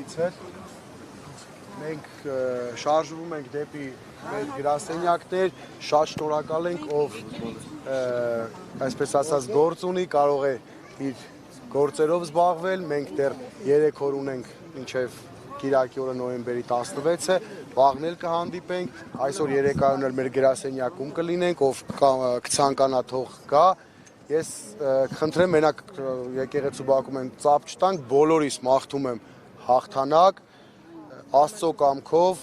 բոլորիցս հետ։ Մենք շարժվում ենք դեպի մեր գրասենյակներ, շատ շնորհակալ ենք, ով այսպես ասած գործ ունի, կարող է իր գործերով զբաղվել, մենք դեռ 3 օր ունենք մինչև Կիրակի օրը նոյեմբերի 16-ը, վաղն էլ կհանդիպենք, այսօր երեկոյան էլ մեր գրասենյակում կլինենք, ով կցանկանա թող գա։ Ես խնդրեմ մենակ եկեղեցու բակում են ծափ չտանք, բոլորիս մաղթում եմ հաղթանակ, Աստծո կամքով,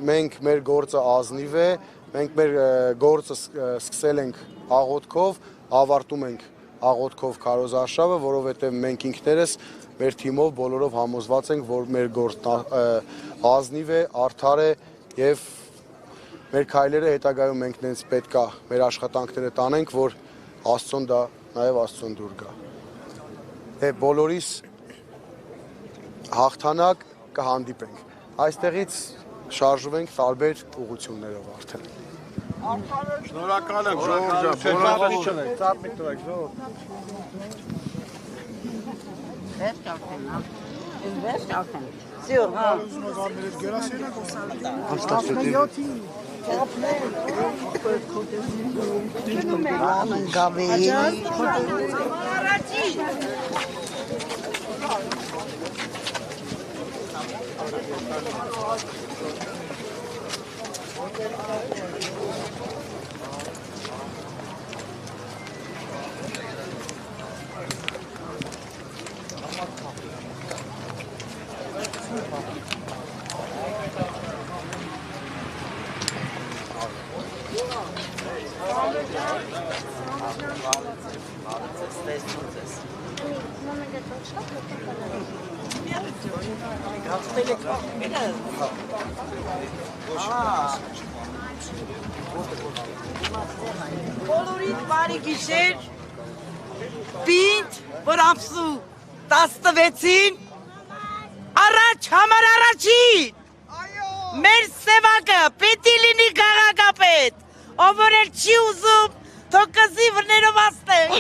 մենք մեր գործը ազնիվ է, մենք մեր գործը սկսել ենք աղոթքով, ավարտում ենք աղոթքով քարոզարշավը, որովհետև մենք ինքներս մեր թիմով բոլորով համոզված ենք, որ մեր գործն ազնիվ է, արդար է եւ մեր քայլերը հետագայում մենք նենց պետք է մեր աշխատանքները տանենք, որ Աստծոն դա նաեւ Աստծոն դուր գա։ Դե բոլորիս հաղթանակ կհանդիպենք։ Այստեղից շարժվում ենք տարբեր ուղղություններով արդեն։ Շնորհակալ եմ Ժողովուրդ ջան, Ծափ տվեք Ժողովուրդ։ Բոլորիդ բարի գիշեր, պինդ, որ ամսու 16-ին, առաջ համար առաջին, մեր սևակը պետի լինի գաղագապետ, ով որ էլ չի ուզում, թող կզի վրներով աստենք։